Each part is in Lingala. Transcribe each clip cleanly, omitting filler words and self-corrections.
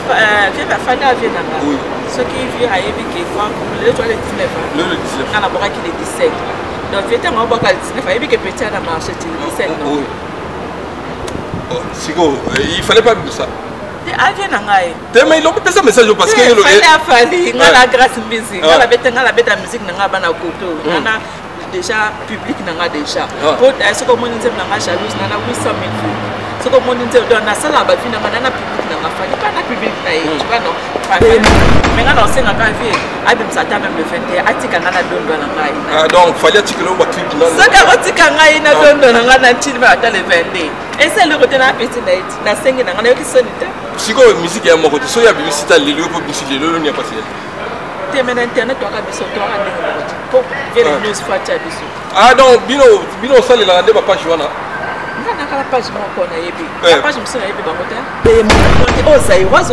fallait avier nanga. Oui. Ce qui vient à Ebi qui quoi le 19 Le 19. On a boire qui le 17. Donc viens on boire le 19 Ebi qui petit à la marché le 17 non. Oui. Oh, Sigo, il fallait pas ça. Avier nanga. Mais il a pas ça message parce que le fallait la grâce musique. La bête musique nanga bana koto. Nana déjà public nanga déjà. Pour ce que mon inter nanga jalouse nana 800 000 vues. Ce que mon inter dans la salle ba fina nana public nanga fallait pas na public na tu vois non. Mais quand on sait nanga vie abim ça même le 21 atika nana dondo nanga. Ah donc fallait tirer le clip là. Ça ka atika nanga na dondo nanga na tilba dans le 22. Et c'est le côté na petit na 5 nanga na yoki sonita. Siko musique ya moko so ya publicité lelo pour publicité lelo n'y a pas ça. Terminer internet toi ka biso toi ande pour ver les news fatia biso. Ah donc bino ça la de page wana. Na kala page moko na yebi. La page mso na yebi bangote. Oh ça y was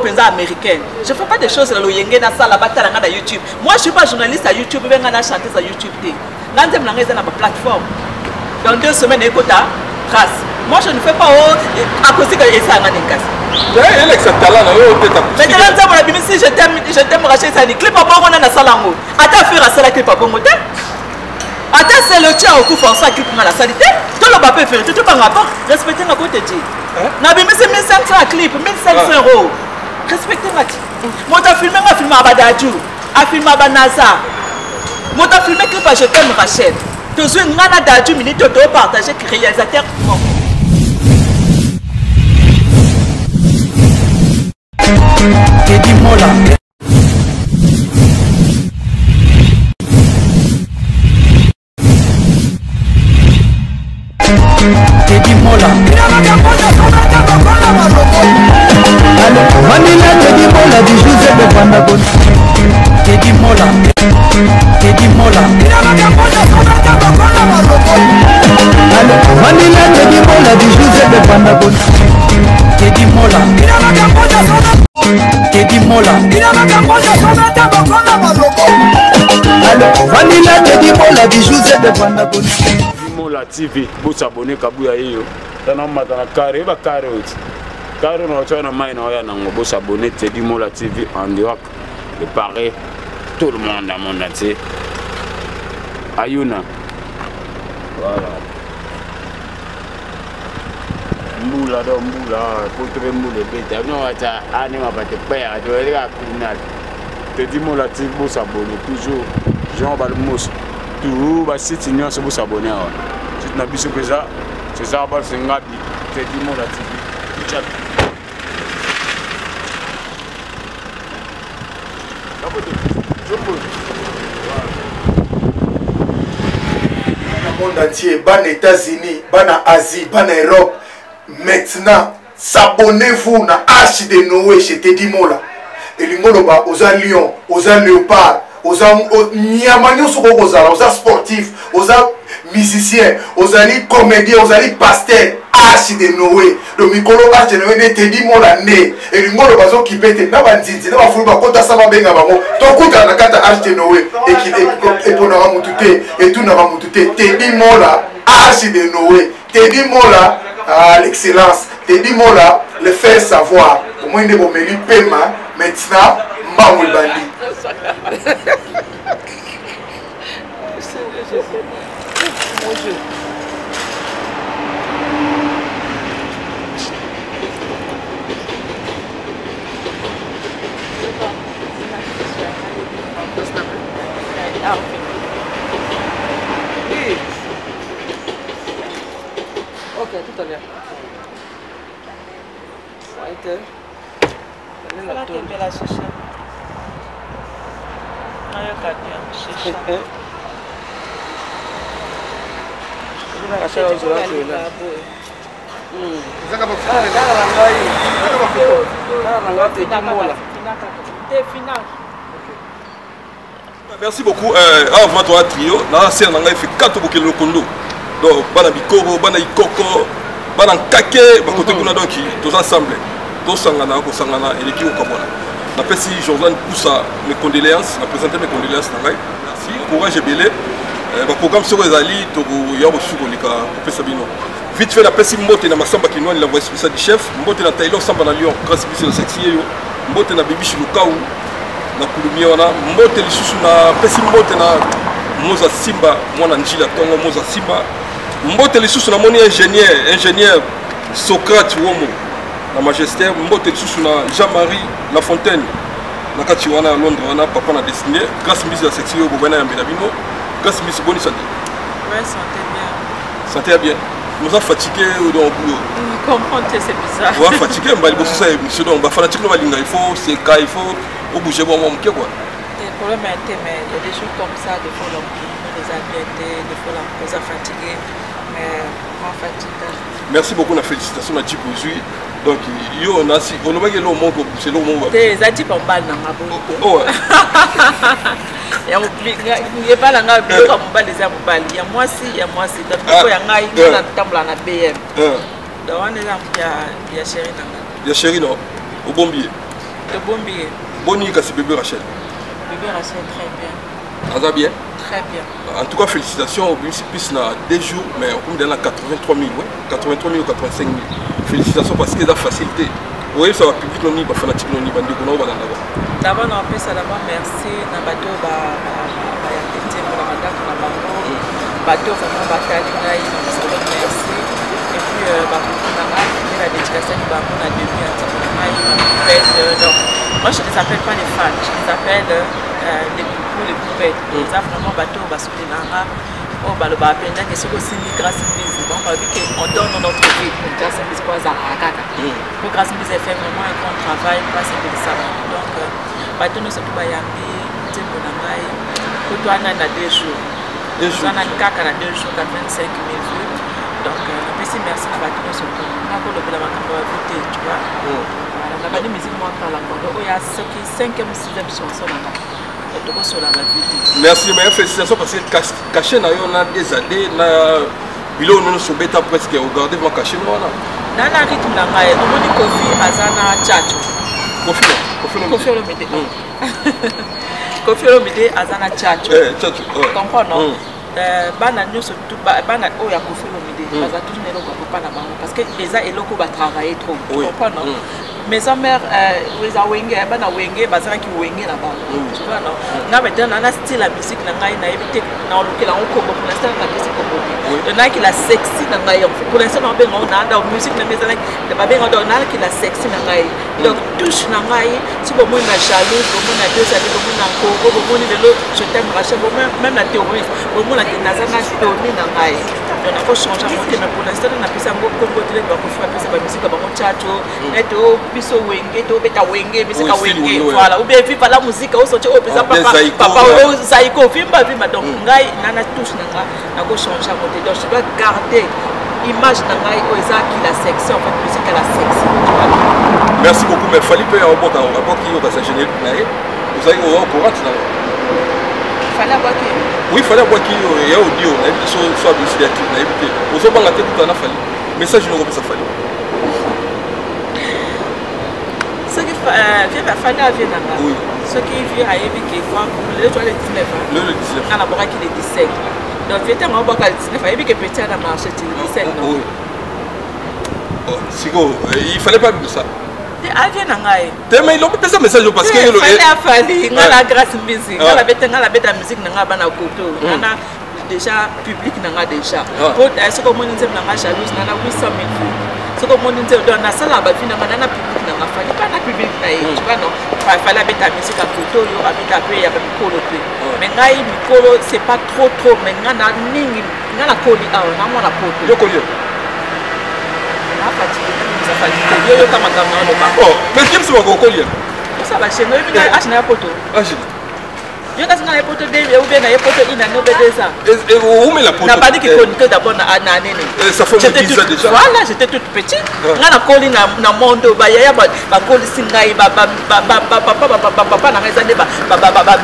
penza américaine. Je fais pas des choses là loyenge na sala batala na YouTube. Moi je suis pas journaliste à YouTube venga na chanteuse à YouTube té. Nganzem na ngeza na plateforme. Dans 2 semaines ekota grâce. Moi je ne fais pas à cause que ça n'a pas elle est talent mais si je t'aime racheter ça dit clip pas on a salango ata faire ça la clip pas bon ata c'est le tien au coup François clip na la salité tout le papa faire tout pas rapport respecter na côté dit na bimi c'est 1500 clip 1500 €. Respecter ma moi t'as filmé abadaju a filmé abanaza moi t'as filmé clip je t'aime Rachel toujours ngana daju minute de partager réalisateur Teddy Mola. Teddy Mola. Vanilla Teddy Mola du Joseph de Vandagon. Teddy Mola. Teddy Mola. Vanilla Teddy Mola du Joseph de Vandagon. Teddy Mola. Teddy Mola. Vanilla Teddy Mola du Joseph de Vandagon. Mola TV, vous abonnez Kabuya yo. Tana matana carré ba carré oti. Carré no tona mai na ya na ngo s'abonner Teddy Mola TV en direct de Paris. Tout le monde dans mon entier. Ayuna. Voilà. Moula do moula, pour trouver moula bête. Non ata anima ba te père, tu vas kunal. Teddy Mola TV vous s'abonner toujours. Jean Balmos. Tout va site union se vous s'abonner. Tu n'as plus ce que ça. C'est ça ba singabi. Teddy Mola TV. Le monde entier, ban États-Unis, ban Asie, ban Europe. Maintenant, s'abonnez-vous à H de Noé chez Teddy Mola. Et l'ingoloba aux lions, aux léopards, aux niamanios aux sportifs, aux musiciens, aux comédiens, aux pasteurs. H de Noé, le micro H de Noé, Teddy Mola né. Et l'ingoloba zo qui pète, n'a pas dit, n'a pas foulé, quand ça va bien à maman. Ton coup à la carte H de Noé, et qui est pour n'avoir moututé, et tout n'avoir moututé. Teddy Mola, H de Noé, Teddy Mola. Ah, l'excellence. Teddy Mola, le faire savoir. Au moins, il est bon, mais il paiement. Maintenant, Mbaoui Bandi. Ok, tout à l'heure. Ça a été. La tombe la chicha. Merci beaucoup. Avant toi, trio, là, c'est un fait 4 bouquets de Kondo. Donc, bana bikoro, bana ikoko, bana kake, bakote kuna donc tous ensemble. Tous sangana, ko sangana et l'équipe au Cameroun. Après si Jordan pousse mes condoléances, à présenter mes condoléances merci. Courage et belé. Le programme sur les alliés, to ya bo suko lika, pe sabino. vite fait napesi mbote na masamba kinwani la voix spéciale du chef mbote na Taylor samba na Lyon grâce biso na sexy yo mbote na bibishi lukau na kulumia wana mbote lisusu na pesi mbote na Moza Simba mwana njila tongo Moza Simba mbote lisusu na moni ingénieur Socrate Womo na Majesté mbote lisusu na Jean-Marie Lafontaine na kati wana Londres wana papa na destiné grâce biso na sexy yo bobana ya mbela bino grâce biso boni santé. Ouais, santé bien. Santé bien. Nous sommes fatigués dans le boulot. Comprendre que c'est bizarre. Ouais, fatigués, mais monsieur donc fanatique il faut c'est quand il faut bouger bon mon quoi. Les problèmes étaient mais il y a des jours comme ça des fois l'on les a bien des fois on les a fatigués mais moi fatigué. Merci beaucoup la félicitation à Djipo Zui. Donc yo on a si on a le mot c'est le mot. Des Zadip en balle dans ma boue. Oh. Il y a pas la ngabe comme balle les amballe. Il y a moi si donc il y a ngai dans table na BM. Donc on est là il y a chéri nanga. Il y a chéri non au bombier. Le bombier. Boni kasi bébé Rachel. Bébé Rachel très bien. Ça va bien. Très bien. En tout cas félicitations au plus na 2 jours mais on dans 83 000 ouais 83 000 ou 85 000. Félicitations parce que la facilité. Oui, ça va public non ni pas fanatique non ni bande ko no ba là-bas. D'abord on peut ça d'abord merci na bateau ba ya tete pour la madame na bango. Bateau vraiment batali ngai merci. Et puis ba kuna ngai la dédicace ni ba na demi anti ngai donc moi je les appelle pas les fans, je les appelle les poupous, les poupettes. Ils ont vraiment bateau ba soutenanga. Oh bah le bas pendant que c'est aussi grâce musique donc on donne notre vie pour grâce musique quoi ça kaka pour grâce musique fait vraiment un grand travail grâce à ça donc bateau nous surtout ba yambi tembo na ngai ko to ana na 2 jours ana kaka na 2 jours 85 000 vues donc merci à bateau nous surtout na ko le la makambo ya voter tu vois voilà na ba musique moi par la Congo il y a ce qui 5e 6e chanson là. Merci, mais félicitations parce que caché na yo na des années na bilo non so beta presque regardez moi caché moi là. Na na rythme na ngai no moni Kofi azana chacho. Kofi lo mede. Kofi lo mede azana chacho. Chacho. Comprends non? Bana nyonso tout bana oya Kofi lo mede baza tout nelo ko papa na bango parce que les a eloko ba travailler trop. Comprends non? Mes mères les a wenge bana wenge bazara ki wenge na bango. Tu vois non? Na maintenant na style la musique na ngai na éviter na lokela on kombo pour l'instant na musique kombo. Il y en a qui la sexy na ngai pour l'instant on benga on a dans musique na maison de ba benga on a qui la sexy na ngai. Donc touche na ngai si bon moi na jalouse bon moi na deux années bon moi na Congo bon moi le je t'aime Rachel bon même la terroriste bon moi la nazana toni na ngai. On a pas changé mon thème pour l'instant on a pu ça Congo de ba ko faire ça ba musique ba mon chacho neto biso wenge to beta wenge bisika wenge voilà ou bien vive la musique au sortir au papa au zaiko vimba donc ngai nana touche na ko changer mon thème donc je dois garder image na ngai au ezaki la section en fait musique à la section. Merci beaucoup mais fallait pas au bord qui au ça général naé vous avez au courant là. Fallait avoir qui oui fallait avoir qui ya audio na soit publicité na éviter aux autres la tête tout na fallait message no ko ça fallait. Ce qui vient à Fana vient là. Oui. Ce qui vient à Ebi qui voit le 19 ans. Le 19. On a boire qui le 17. Donc vient à boire le 19 Ebi qui petit à la marché le 17 non. Oui. Oh, Sigo, il fallait pas dire ça. Ah vient à ngai. Mais il a pas ça message parce que il fallait ngala grâce musique. Ngala beta musique ngala bana koto. Ngala déjà public nanga déjà. Pour ce que mon nzem nanga jalouse nana 800 000 vues. Ce que mon nzem dans la salle ba vina nana public nanga fallait pas na public na tu vois non. Fallait beta musique à koto yo abita pe ya ba mikolo pe. Mais ngai mikolo c'est pas trop mais ngana ningi ngana koli awa na mona koto. Yo koli. Na fatigué ça fatigué yo kama kama no ba. Oh, mais qui se va koli? Ça va chez moi bi na achina poto. Achina. Je n'ai pas poto de ou bien na poto ina no bedeza. Et où met la poto? Na pas dit que d'abord na nene. Ça fait 10 ans déjà. Voilà, j'étais toute petite. Ngana koli na mondo ba ya ba koli singai ba na raison de ba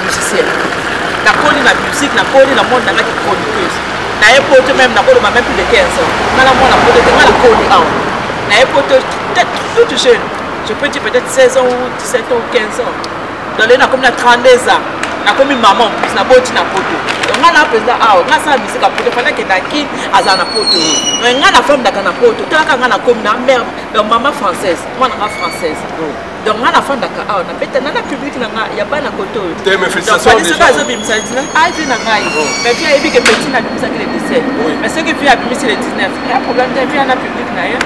musicien. Na koli na musique, na koli na monde na ki chroniqueuse. Na poto même na koli même plus de 15 ans. Na moi na poto que na koli a. Na poto toute jeune. Je peux dire peut-être 16 ans ou 17 ans ou 15 ans. Dans les na comme na 32 ans. nakomi maman en plus naboti na poto donc nga na président awa nga sala musique à poto fallait que naki aza na poto mais nga na femme daka na poto talaka nga na komi na mère donc maman française moi na française donc nga na femme daka awa na beta na public na nga ya bana koto te me félicitations déjà donc bimisa dina ai vi na ngai mais puis ayebi que petit na bimisa que le 17 mais ce qui puis abimisa le 19 il y a problème de puis na public na ye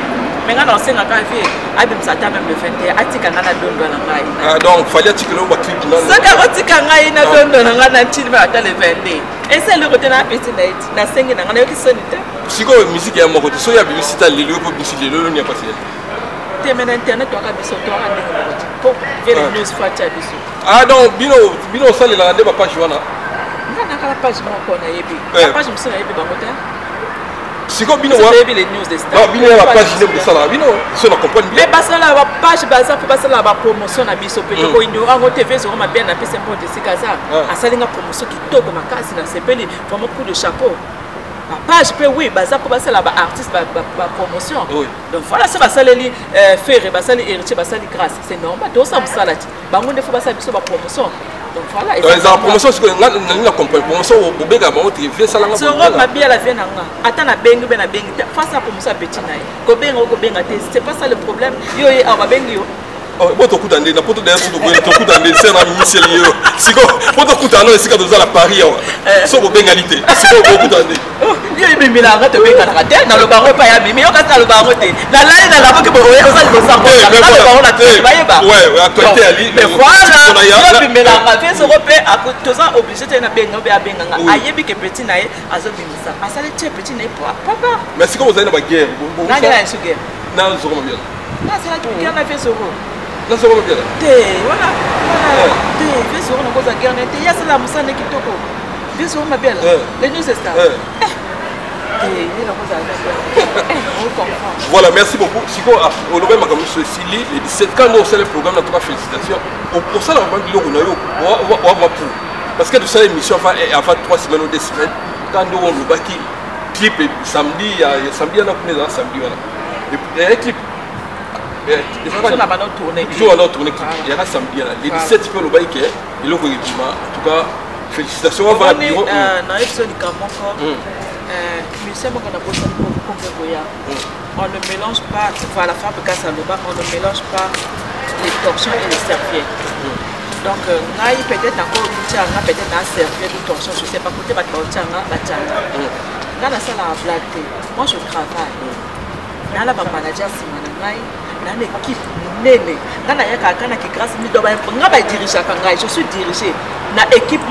mais nga na osenga ka vie abimisa ta même le 21 atika nga na dondo na ngai donc fallait tikelo ba clip na saka otika ngai na dondo na nga na chili ba ta le 22 et c'est le côté na petit night na sengi na nga na yoki sonite siko musique ya moko so ya bibisita lelo po musique lelo ni pas c'est teme na internet to ka biso to ka ndenge moko po vele news facha biso donc bino sale la ndeba page wana nga na la page moko na yebi la page msona yebi bango te siko bino wa yebi les news de star bino la page ne sala bino so na comprendre bien mais basala la page baza po basala ba promotion na biso pe ko indo ngo TV zo ma bien na pese mpo de sikaza asalinga promotion kitoko makasi na sepeli vraiment coup de chapeau la page pe oui baza po basala ba artiste ba promotion donc voilà ça basaleli faire basali héritier basali grâce c'est normal donc ça musala ti bango ndefo basala biso ba promotion donc voilà et ça promotion c'est na comprendre promotion au bega ba autre vie sala nga so ma bien la vie na nga ata na bengi be na bengi face à promotion petit na ko benga te c'est pas ça le problème yo ba bengi yo poto kutande na poto d'ailleurs to kutande c'est na Michel yo siko poto kutano sika doza la Paris yo so bo bengalité siko bo kutande yo ibimila nga to benga na te na lo bango pa ya mimi yo ka lo bango te na lali na la boke bo yo sa lo sa ko na lo bango na te ba yeba ouais actualité ali mais voilà yo ibimila nga fe so pe toza obligé te na benga be abenga nga ayebi ke petit na ye azo bimisa asale che petit na ye papa mais siko vous avez na ba guerre na ngela nsu guerre na zo ko bien na c'est la guerre na fe so na zo ko bien te voilà te fe so na ko za guerre na te ya sala musane kitoko fe so ma bien les news c'est ça voilà, merci beaucoup. Siko, on aurait ma caméra sur Sili, les 17 quand nous faisons le programme, en tout cas, félicitations. Pour ça, on va pour. Parce que de ça, l'émission avant 3 semaines ou 2 semaines, quand nous avons le clip, samedi, il y a samedi, il y a un samedi, il y a un clip. Il y a un samedi, les 17 semaines, il y a un clip. En tout cas, félicitations. On va à bureau. On ne mélange pas, enfin la femme casse à l'oba, on ne mélange pas les torchons et les serviettes. Donc, peut-être encore peut-être un serviette ou torchon, je ne sais pas, côté moi je travaille. Dans la manager, dans l'équipe, je suis dirigé. Dans l'équipe,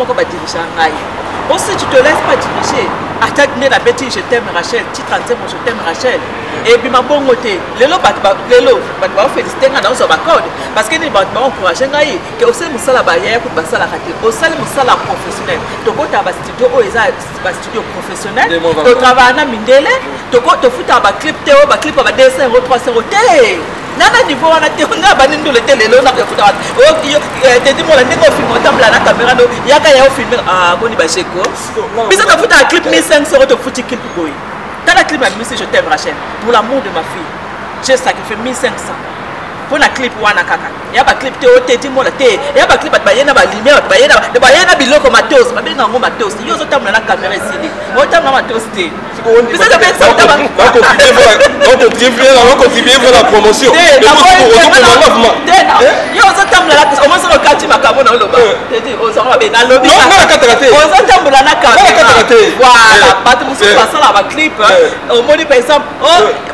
aussi, tu te laisses pas diriger. Attaque la bêtise, je t'aime Rachel. Tu t'entends, je t'aime Rachel. Et puis ma bonne côté, Lélo, féliciter dans son code. Parce que nous avons encouragé que aussi nous sommes la barrière pour passer la rater. Aussi nous sommes la professionnelle. Tu as un studio, un studio professionnel. Tu travailles à Mindele. Tu fais un clip, un clip à 200 €, 300 €. Nana niveau on a te nga banindo le télé na ko futa te di mo la ndeko film on tamba na caméra no yaka ya filmer boni ba cheko bisa ta futa clip 1500 € te futi clip boy tala clip à monsieur je t'aime Rachel pour l'amour de ma fille j'ai sacrifié 1500 pour la clip wana kaka ya ba clip te di mo la te ya ba clip ba yena ba lumière ba yena biloko matos ba benga ngo matos yo zo tamba na caméra ici o tamba matos te bisa ta ben ça tamba on continue faire la promotion. Yo zo tambula la o moso kati makabo na loba. Tete o zo ba na lobi. Non, katakate. O zo tambula na kamera. Voilà, batu musu pasala ba clip. O moni par exemple,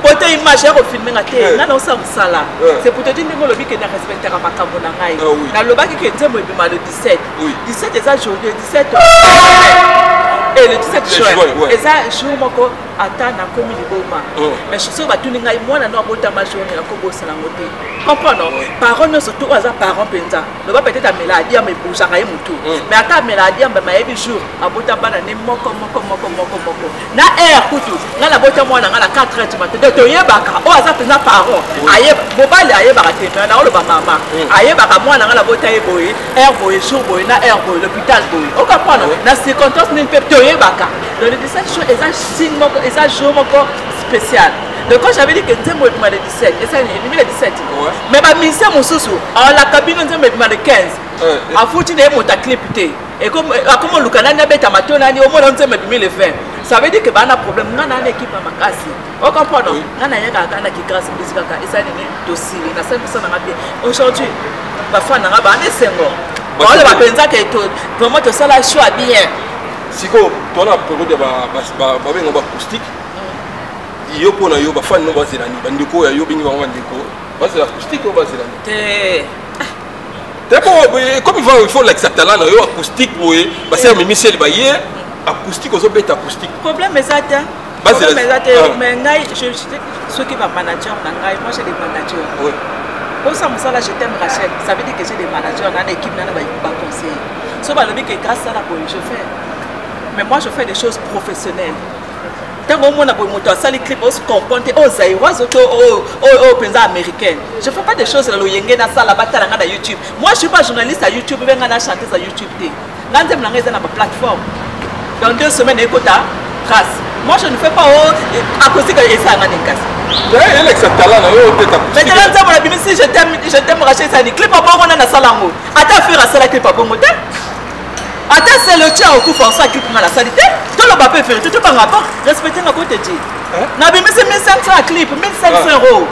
pote image ya ko filmer ngate. Na no sa musala. C'est pour te dire ngo lobi ke na respecter makabo na ngai. Na loba ke nzembo ebima le 17. 17 eza journée 17. Et le 17 juin. Et ça jour moko ata na komi liboma. Mais je suis ba tuninga moi na no bota ma journée na ko bosala ngote. Comprendre parents surtout as parents penza le va peut-être amela dia me bouger ka mutu mais ata amela dia ba mayebi jour abota bana ne moko na air kutu na la bota mwana na 4h du matin to yebaka o aza penza parents aye mobile aye ba te na o ba mama aye ba mwana na la bota e boy air boy jour boy na air boy l'hôpital boy o comprendre na circonstance ne peut to yebaka dans le 17 jours et ça signe moko et ça jour moko spécial. Donc quand j'avais dit que Nzembo est le 17, et ça il est le 17. Mais ma mission mon sousou, en la cabine Nzembo est le 15. A foutu des mots ta clip. Et comme on le canal n'a pas matona ni au moins on sait mais 2020. Ça veut dire que bana problème on a une équipe à makasi. On comprend non? On a yaka kana qui grâce musique et ça n'est dossier na 5% na bien. Aujourd'hui ba fa na ba ne sengo. On va penser que vraiment que ça la choix bien. Siko toi la période ba benga ba acoustique. Yo pona yo ba fa no ba zelani bandiko ya yo bingi ba bandiko. Ba c'est acoustique ou ba zelani? Comme il faut l'accepter là, il y a acoustique, parce que Michel Baye, acoustique, aux autres acoustique. Problème est ça, mais ceux qui vont manager, moi j'ai des managers. Pour ça, je t'aime Rachel, ça veut dire que j'ai des managers dans l'équipe, dans le conseil. Ce que grâce à la police, je fais. Mais moi je fais des choses professionnelles. Tant que moi, je fais des clips, je comprends aux américaines. Je ne fais pas des choses dans la YouTube. Moi, je ne suis pas journaliste à YouTube, je suis chanteuse à YouTube. Je suis dans ma plateforme. Dans 2 semaines, écoute, trace. Moi, je ne fais pas acoustique et ça. Si je t'aime, Rachel, ça dit clip à bon, on a la salle en haut. Attends, faire la salle clip à bon. Attends, c'est le tien au coup François qui prend la salité. Tout le monde peut faire tout par rapport. Respectez ma côté dit. Nabi, mais c'est 1500 à clip, 1500 €.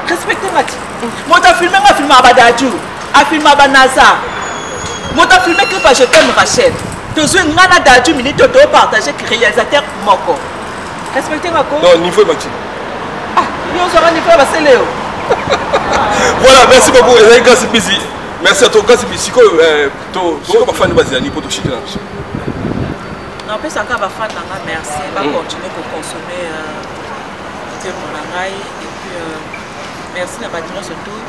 Respectez ma clip. Moi, t'as filmé ma film à Badadjou, à film à Banaza. Moi, t'as filmé clip à Je t'aime Rachel. Tu as une nana d'adjou, minute, tu dois partager avec le réalisateur Moko. Respectez ma côté. Non, niveau Mati. Ah, il y a un niveau, c'est Léo. Voilà, merci beaucoup. Grâce busy. Merci à toi, grâce busy. Tu vas faire une base pour te chuter là. Non, parce que merci. On va continuer à consommer mon langue. Et puis, merci à la surtout.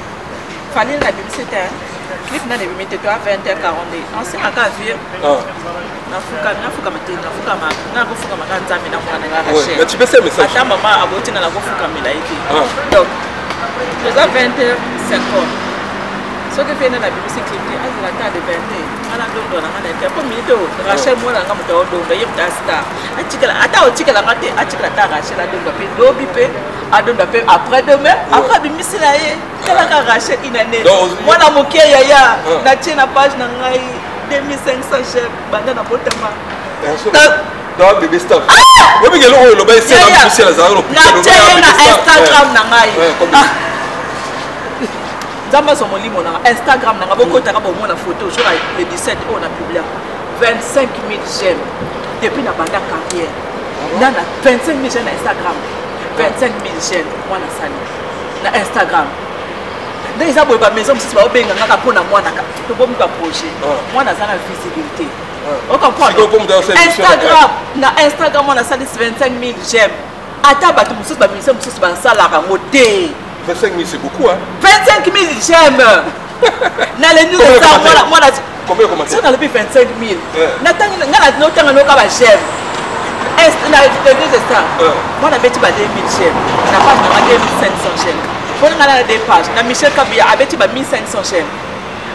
Fallait la publicité. Clip na nebi mete to a 20h40. On s'est encore vu. Na fuka nzambe na mwana nga Rachel. Mais tu peux faire message. Ata maman aboti na fuka mila iki. Donc, c'est 20h50. Ce que fait na publicité clip ni azila ta de 20h. Ana dondo na ngana te ko mito Rachel mwana nga muto dondo yimta star. Ata otikela ngate atikela ta Rachel dondo pe dobi pe adonda pe après demain après bimisila ye kala ka Rachel inane. Mwana mokie yaya na tina page na ngai 2500 chef banda na botama. Dans bébé staff. Oui mais le ba essayer na bimisila za ro. Na Instagram na ngai. Zamba son molimo na Instagram na ngabo kota ka bo mona photo jour le 17 on a publié 25 000 j'aime depuis na banda carrière. Nana 25 000 j'aime na Instagram. 25 000 j'aime moi na sali na Instagram. Ndé isa boba maison msisi ba obenga ngaka pona mwana ka to bomi ba projet. Mwana za na visibilité. On comprend. Instagram na Instagram on a sali 25 000 j'aime. Ata ba to msisi ba maison msisi ba sala ka ngote. 25 000 c'est beaucoup hein. 25 000 j'aime. Na les news ça moi combien commentaires? Ça na le 25 000. Na tangi na no tanga no ka ba j'aime. Na de ça. Moi na beti ba 2000 j'aime. Na page na 2500 j'aime. Pour na des pages na Michel Kabia abeti ba 1500 j'aime.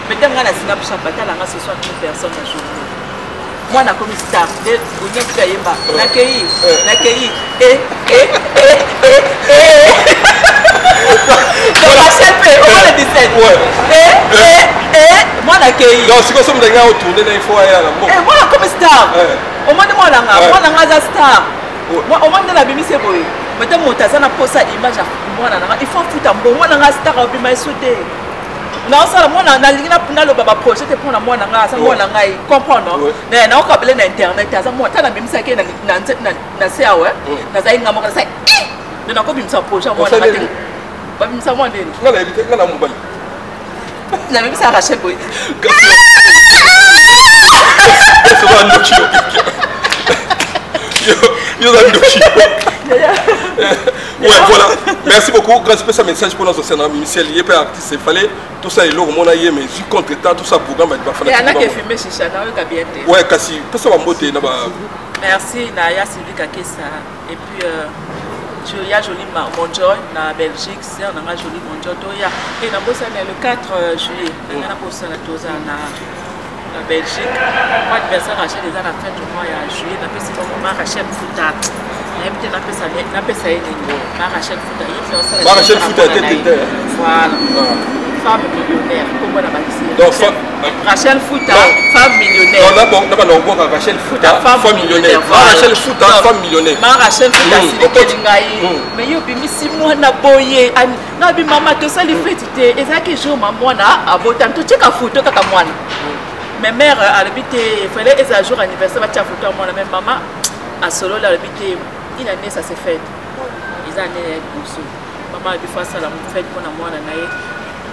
Peut-être na Snapchat batala nga ce soit 1000 personnes à jour. Moi na comme star de Bounia Kayemba. Na kei Rachel P, on le 17. Moi la kei. Non, si comme ça me denga retourner dans info ya là. Moi comme star. Au moins moi la star. Moi au moins de la bimi c'est boy. Maintenant mon tazana posa image moi na il faut foutre un bon moi na star au bima sauter. Non ça moi na lingina na lo baba projet te pona moi na ça moi na ngai comprendre non. Na ko bele na internet ça moi tana bimi ça ke na c'est ouais. Na za inga mo ka sai. Na ko bimi ça projet moi na ngai. Ba bimi ça moi ndeni. Ngala ebite ngala mobali. Na bimi ça Rachel boy. Ça va ndochi. Yo za ndochi. Ouais, voilà. Merci beaucoup. Grâce à ce message pour nos anciens amis. Michel, il y a artiste, il fallait tout ça. Il a eu mais je contre temps tout ça pour gagner. Il y en a qui filmé chez Chana, oui, bien. Ouais, kasi. Parce que on monte là-bas. Merci, Naya Sylvie Kakessa. Et puis Julia Jolie Monjoy, na Belgique, c'est on a Jolie Monjoy. Et on a bossé le 4 juillet. On a bossé la Toza na Belgique. Moi, adversaire Rachel les a la fin du mois en juillet. On a fait ce Rachel Fouta. Na pesa yeye ni Rachel Fouta. Rachel Fouta était. Voilà. femme millionnaire. Comment on a donc Rachel Fouta, femme millionnaire. Non, d'abord, Rachel Fouta, femme millionnaire. Rachel Fouta, femme millionnaire. Rachel Fouta, c'est mais yo bimisi mwana boye na bi mama to sali fete te ezaki jour maman na abotam to cheka photo kaka mwana. Mais mère habité il fallait un jour anniversaire va photo mwana même maman à solo la habité une année ça s'est fait. Ils année pour maman bi fa sala mu fête pour mwana naye.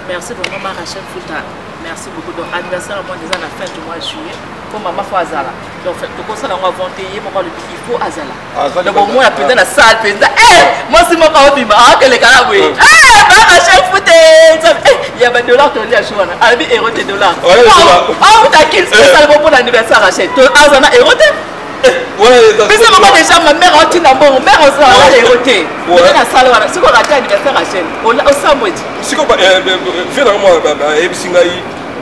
Merci pour maman Rachel Fouta. Merci beaucoup. Donc, anniversaire, moi, déjà, la fin du mois de juillet. Pour maman, il faut Azala. Donc, tout ça, on va vanter, maman, il faut Azala. Donc, moi, la présidente de la salle, président, moi, c'est mon papa, que les gars, oui. Rachel Fouta. Il y a des dollars, tu as dit à Chouana. Elle a dit, héros des dollars. Oh, t'as qu'il spécial pour l'anniversaire, Rachel. Tu as Azala, héros mais c'est vraiment déjà ma mère a dit d'abord, mère a dit héroté. Mais dans la salle, c'est quoi la taille anniversaire Rachel? On a samedi. C'est quoi fait dans moi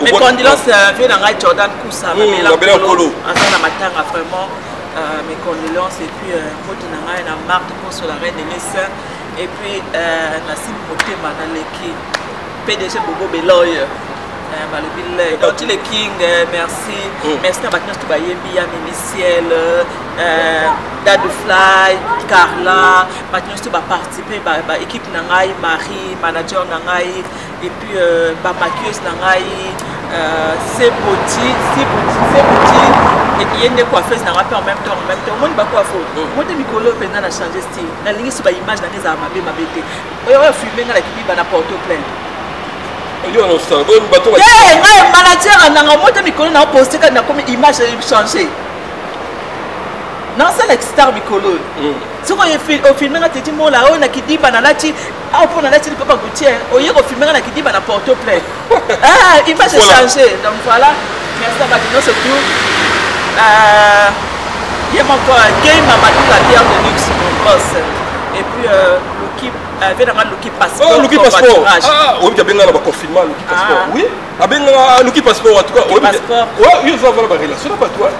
mes condoléances viennent dans Jordan Koussa, mais la polo. Avant la matin vraiment mes condoléances et puis moi tu n'as rien à marque pour sur la reine des Messins et puis Nassim Motema dans l'équipe PDG Bobo Beloy. Donc tous les kings, merci. Merci à Mathieu Toubayembi, à Mimiciel, Dadou Fly, Carla, Mathieu Touba participer à l'équipe Nangaï, Marie, manager Nangaï, et puis Bamakius Nangaï, c'est petit, et il y a une coiffeuse Nangaï en même temps. Moi, je ne sais pas quoi faire. Moi, je vais changer de style. La ligne sur l'image dans les armes, je vais filmer dans l'équipe de Porto-Plaine. Manager nanga moto mikolo na poster ka na comme image changer. Non c'est l'extra mikolo. Si on filme na teti mo la on a ki diba na lati a pour na lati papa Goutier. On y ko filmer na ki diba na Porto Plaine. Image changer. Donc voilà. Merci à Matino surtout. Il y a encore game à Matino la terre de luxe mon boss. Et puis Luki passeport. Oh, Luki passeport. Ah, oui, il y a bien un confinement, Luki passeport. Oui, il y a bien Luki passeport en tout cas. Oui, passeport. Oui, il faut avoir une relation pas toi.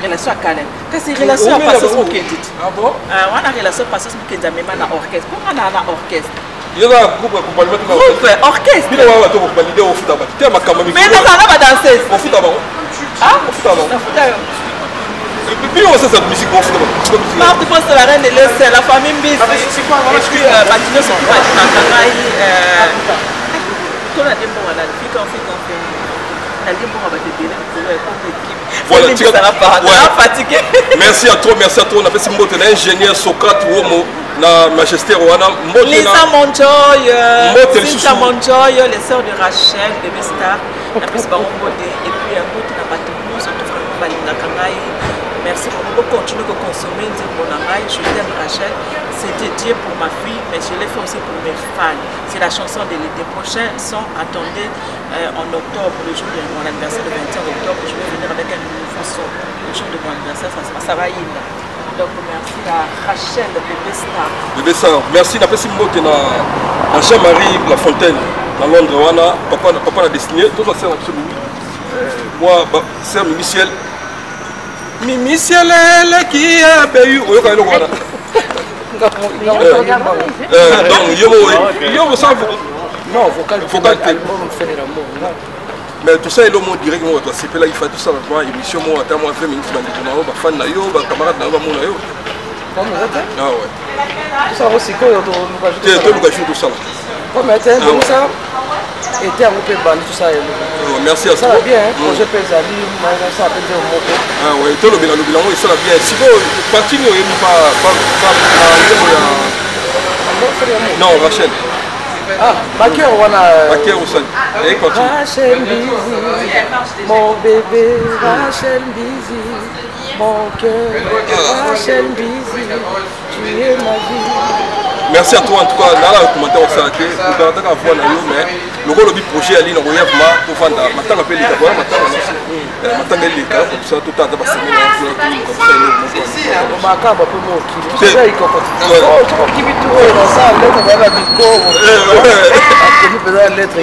Relation à Calais. Qu'est-ce que relation à passer ce week-end? Ah bon? On a relation à passer ce week-end mais on a orchestre. Pourquoi on a un orchestre? Il y a un groupe accompagnement. Groupe orchestre. Il y a un groupe accompagnement au foot avant. Tu as ma caméra. Mais non, on a danseuse. Au foot avant. Ah? Au foot avant. Puis on sait cette musique au foot avant. Marthe pense la reine de l'Est, la famille Mbis. Et puis Batino sont pas dans Tangaï. Quand on a dit bon, on a dit qu'on fait. Elle dit bon, on va te dire voilà, tu vas fatigué. Merci à toi. On a fait ce mot de l'ingénieur Socrate Womo, na Majesté Rwanda. Lisa Monjoy, Cynthia Monjoy, les sœurs de Rachel, de Vestar, la plus baron Bodé, et puis un mot de la Batino, surtout vraiment Balinga Kangaï. Merci beaucoup. Continuer de consommer mon amour. Je t'aime Rachel. C'est dédié pour ma fille, mais je l'ai fait aussi pour mes fans. C'est la chanson de l'été prochain. Attendez en octobre, le jour de mon anniversaire, le 21 octobre. Je vais venir avec un nouveau son. Le jour de mon anniversaire, ça va y aller. Donc merci à Rachel de Bébé Star. Bébé Star, merci. N'a pas si mot à Jean-Marie Lafontaine dans Londres. Papa l'a destiné. Tout ça c'est absolument. Moi, c'est Michel. Mimi Cielele qui a payé. Oui, quand il est là. Donc, yo, ça vous. Non, vocal. Mais tout ça, il est au monde direct. C'est là, il fait tout ça. Émission, moi, à moi, 20 minutes, je fan na yo, camarade na yo. Ah ouais. Ça aussi, quoi, tu as tout ça. Comme ça. Et tu as un peu de tout ça. Merci à toi. Ça va bien, projet Pézali, ça va bien au monde. Ah ouais, tout le bilan, ça va bien. Si vous continuez, il n'y a pas. Non, Rachel. Ah, Bakir, on a. Bakir aussi. Et continue. Rachel Bizi, mon bébé, Rachel Bizi, mon cœur, Rachel Bizi, tu es ma vie. Merci à toi en tout cas. Là, le commentaire au santé. Nous avons un voix là, mais le rôle du projet à l'île, on va pour vendre. Maintenant, on appelle les gars. Maintenant, les gars, comme ça, tout le temps, on va se mettre comme ça. On va faire un peu de mots. C'est ça, il comprend. Oh, tu vois qui vit tout dans ça, lettre, on va la micro.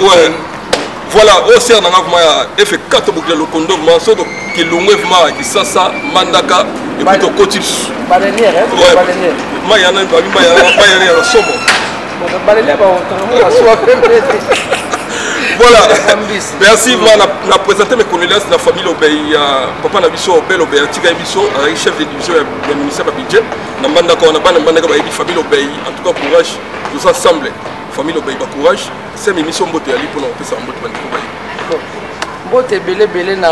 Ouais. Voilà, au sein de la fait 4 boucles de condo, qui l'ont qui ça, Mandaka, et puis au côté. Baleinière, hein? Ouais. Baleinière. Moi, il y a un somme. Voilà. Merci, moi, on a présenté mes condoléances de la famille Obey, papa Nabiso, Obey, Obey, Tika Biso, chef de division du ministère du budget. On a famille Obey, en tout cas, courage, tous ensemble. Famille Obey, courage. C'est une émission Mbote Ali pour nous faire ça en Mbote. Mbote Belé na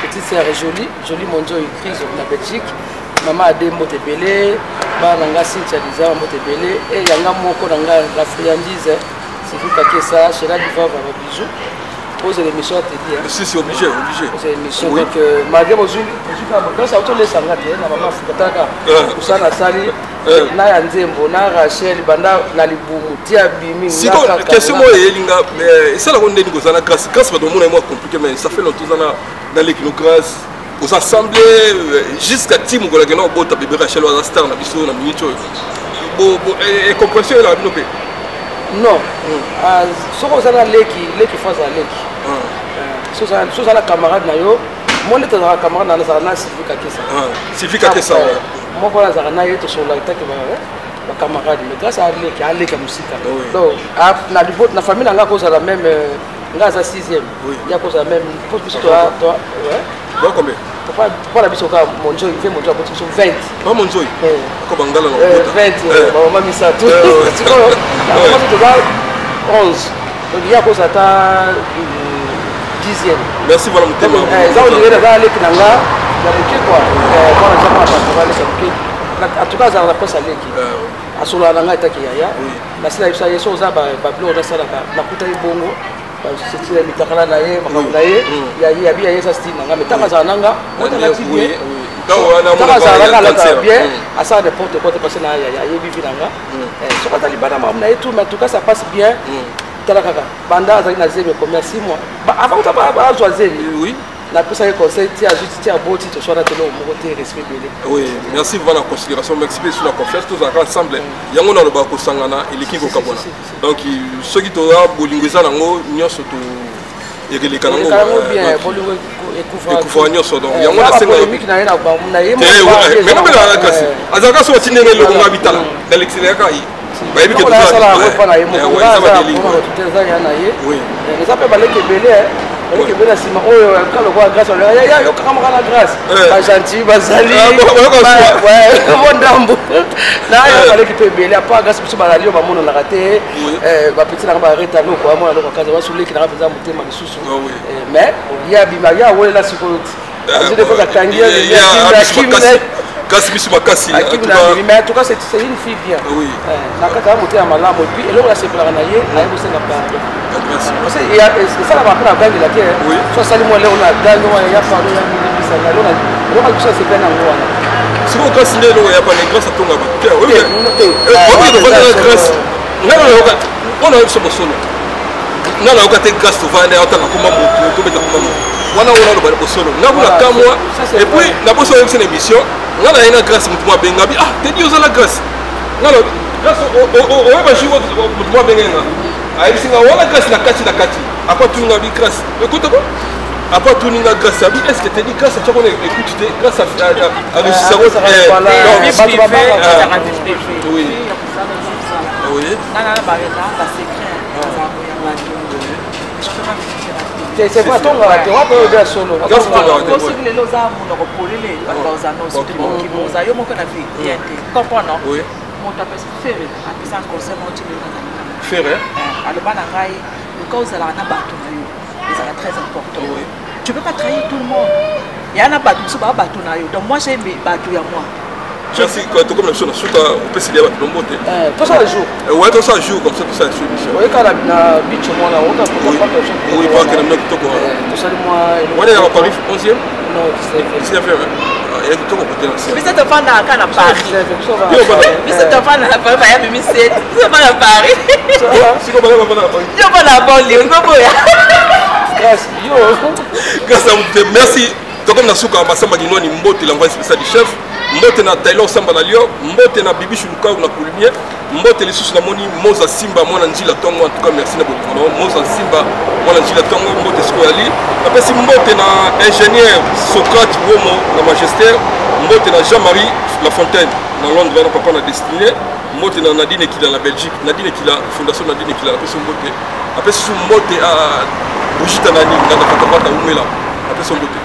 petite sœur jolie Monjo écrit sur la Belgique. Maman a des Mbote Belé, Nanga Cynthia Liza Mbote Belé, et Yanga Moko Nanga la friandise. C'est vous qui ça, chez la Diva va bijou. Pose l'émission à te dire. Si, c'est obligé. C'est l'émission. Donc, malgré vos yeux, quand ça autour les sangat, maman Fukataka, Ousana Sali, Naya Nzembo, Naya Rachel, Banda, Naliboumou, Tiabimi. Si, question moi, c'est la ronde de Gozana, grâce à mon moi compliqué, mais ça fait longtemps dans l'équipe grâce aux assemblées, jusqu'à Tim ou Golagano, Bota, Bébé Rachel, ou Star, Nabiso, Naminicho. Et compréhension, elle a développé. Non, ce qu'on a l'équipe face à l'équipe. Ce qu'on a la camarade, moi, je suis un camarade, je suis un camarade. Moi, je suis un camarade, mais grâce à l'équipe, à l'équipe musique. Donc, dans la famille, on a la même, on a la 6e. Il y a la même, toi, combien? Pourquoi la bisoka mon joy fait mon job pour 20. Pas mon joy. Comme Angala 20. Maman mis ça tout. Tu vois? On 11. Donc il y a quoi ça ta 10e. Merci voilà mon thème. Ça on dirait là les kinanga, la bouquet quoi. Voilà jamais pas aller ça bouquet. En tout cas ça la passe à l'équipe. À solo nanga etaki ya. La sila ça yeso za ba blo na sala na kuta ibongo. C'est la mitakala na ye makamuna ye ya bia yesa style nga metaka za nanga on a ti bien taka za nanga la bien à ça n'importe quoi passer na ya ye bivi nanga so quand libana makamuna ye tout mais en tout cas ça passe bien talaka banda za na zebe commerce moi avant ça ba choisir oui la personne conseil ti a juste ti a beau ti to choisir telo mo côté respect belé oui merci pour la considération merci sur la confiance tous ensemble yango na loba ko sangana l'équipe au Kabona donc ceux qui toa bolingweza nango nyoso to yekeleka nango bien bolingo ekufa nyoso donc yango na senga polémique na ina ba na ye mais non mais la kasi azaka so tinenge lo ngabitala na l'extérieur ka yi ba yebi ke to ça pas na ye mo ça va ya na ye oui mais ça peut baleke belé on est bien assis, oh quand le roi grâce, il y a camarade la grâce, pas gentil, pas sali, ouais, bon dambo. Là il fallait qu'il peut bien, il y a pas grâce pour ce baladi, on va mon la raté, va petit là on va arrêter nous quoi, moi alors quand on va sur les qui n'a pas besoin de monter ma sous. Mais il y a bimaya, ouais là sur je des fois la candier, il y a kasi biso makasi mais en tout cas c'est une fille bien oui nakaka monter à malamu puis et là on a séparé na ye na yebo senga pas merci parce que il y a ça la va bangi la terre soit sali moi là on a dango ya parler ya mini bisa na lona lona kusa c'est bien ngo wana siko kasi ndelo ya pa grâce à tonga ba oui on va la grâce on a eu ce solo na la okate grâce to vanda ya otanga kuma moto to beta kuma moto wana ona lo ba solo na kuna kamwa et puis na boso yo c'est émission nga na ina grâce mutu mwa benga bi te di oza la grâce nga lo grâce o ba jiwo mutu mwa benga nga ai singa wala grâce na kati apa tunga bi grâce écoute quoi apa tuninga grâce abi est-ce que te di grâce tu connais écoute te grâce à réussir oui oui c'est pas ton là tu vas pas dire solo possible les loza mon repolé dans un autre qui vous a yo mon qu'on a fait comprendre oui mon tapé faire à puissance concernant tu faire alors bana ngai le cause là na bato na yo c'est très important oui tu peux pas trahir tout le monde il y en a bato so ba bato na yo donc moi j'ai bato ya moi merci quand tu comme la chose suka on peut se dire bato mbote tout ça le jour ouais tout ça jour comme ça tout ça sur émission oui quand na bicho moi là on a oui pas que na to ko tout ça moi on est à Paris 11e non c'est fait il y a tout côté là mais cette femme na kana Paris mais cette femme na Paris ba ya bimi c'est ça va à Paris si ko ba na Paris yo ba na banlieue ngo boya grâce yo grâce à vous merci comme na suka masamba ginoni mbote l'envoyé spécial du chef mbote na Taylor Samba na Lio mbote na Bibi Chuluka na Kulumie mbote les sous na moni Moza Simba mwana njila tongo en tout cas merci na beaucoup Moza Simba mwana njila tongo mbote skoyali après si mbote na ingénieur Socrate Womo na Magister mbote na Jean-Marie La Fontaine na Londres na papa na destiné mbote na Nadine Ekila na Belgique, Nadine Ekila fondation Nadine Ekila apesi mbote apesi mbote a Brigitte nani na patapata umela apesi mbote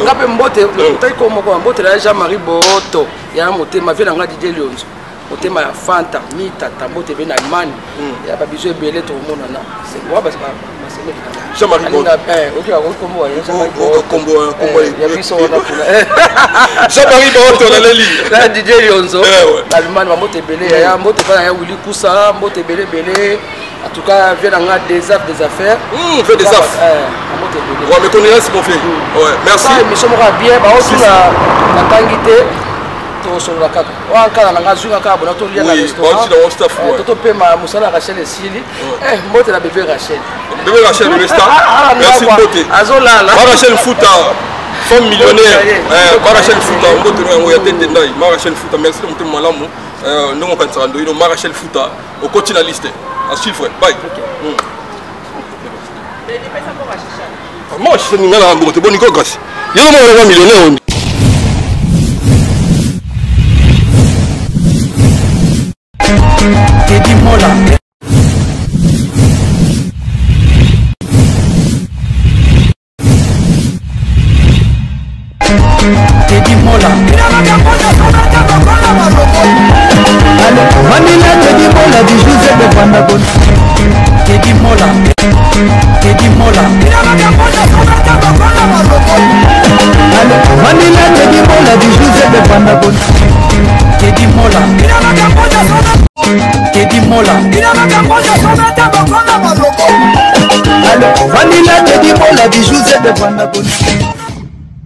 ngape mbote tai ko moko mbote la Jean-Marie Boto ya motema vela nga DJ Lionzo motema ya Fanta mita tambote be na Allemagne ya ba biso ebele to mona na c'est moi parce que Jean-Marie Boto OK on combo ya Jean-Marie combo ya biso on a kuna Jean-Marie Boto na leli la DJ Lionzo Allemagne ba mbote ebele ya mbote pa ya Willy Kusa mbote ebele bele en tout cas vient dans des affaires fait des affaires ouais mais connaissance mon frère ouais merci mais sommes bien ba aussi la tangité to sur la kaka wa kala nga zuka ka bona to lia na restaurant oui dans staff ouais to pema musala Rachel Esili mbote la bébé Rachel le restaurant merci mbote azola la Rachel Fouta femme millionnaire Rachel Fouta mbote no ya tete ndai Rachel Fouta merci mbote malamu ndongo kantsara ndo ino Rachel Fouta au continue la liste à chiffre bye moi je suis un gars qui est bon grâce il y a un millionnaire Teddy Mola Teddy Mola Vanilla Teddy Mola du Joseph de Vandagon Teddy Mola Teddy Mola Vanilla Teddy Mola du Joseph de Vandagon Teddy Mola Teddy Mola Vanilla Teddy Mola du Joseph de Vandagon